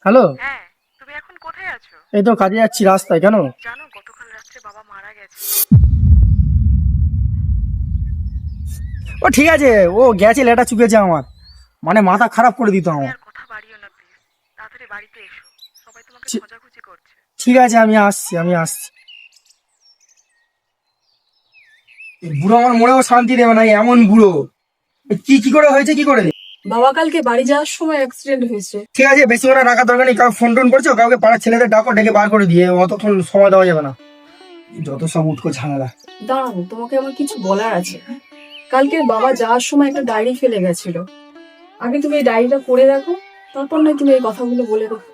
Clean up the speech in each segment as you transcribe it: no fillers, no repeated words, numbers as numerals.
Hello. হ্যাঁ, তুমি এখন কোথায় আছো? এই তো কাজে যাচ্ছি রাস্তায়, কেন? জানো গতকাল রাত্রে বাবা মারা গেছে। ও ঠিক আছে, ও গেছে, লেটা চুকেছে আমার, মানে মাথা খারাপ করে দিত তুমি আমার। আর কথা বাড়িও না প্লিজ। তাড়াতাড়ি বাড়িতে এসো। সবাই তোমাকে ঠি- খোঁজাখুঁজি করছে। ঠিক আছে, আমি আসছি। এই বুড়ো আমার মনেও শান্তি দেবে না, এমন বুড়ো। কি কি করে হয়েছে, কি করে? বাবা কালকে বাড়ি যাওয়ার সময় অ্যাক্সিডেন্ট হয়েছে। ঠিক আছে, বেশি করে রাখার দরকার নেই। কাউকে ফোন টোন করছো? কাউকে পাড়ার ছেলেদের ডাকো, ডেকে বার করে দিয়ে, অতক্ষণ সময় দেওয়া যাবে না। যত সব উটকো ঝামেলা। দাঁড়াও, তোমাকে আমার কিছু বলার আছে। কালকে বাবা যাওয়ার সময় একটা ডায়েরি ফেলে গেছিল। আগে তুমি এই ডায়েরিটা পড়ে দেখো, তারপর না তুমি এই কথাগুলো বলে দেখো।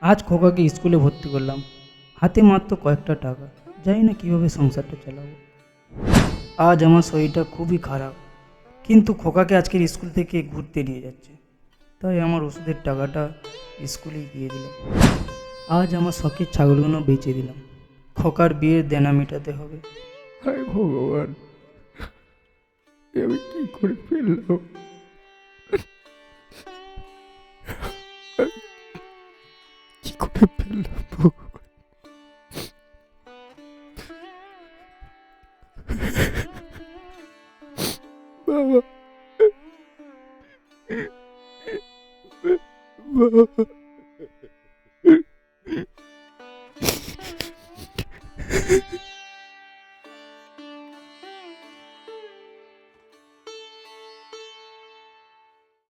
আজ খোকাকে স্কুলে ভর্তি করলাম, হাতে মাত্র কয়েকটা টাকা, জানি না কীভাবে সংসারটা চালাবো। আজ আমার শরীরটা খুবই খারাপ, কিন্তু খোকাকে আজকের স্কুল থেকে ঘুরতে নিয়ে যাচ্ছে, তাই আমার ওষুধের টাকাটা স্কুলেই দিয়ে দিলাম। আজ আমার শখের ছাগলগুলো বেচে দিলাম, খোকার বিয়ের দেনা মেটাতে হবে। হায় ভগবান, আমি কি করে ফেললাম? কি করে ফেললাম ভগবান? বাবা, বাবা।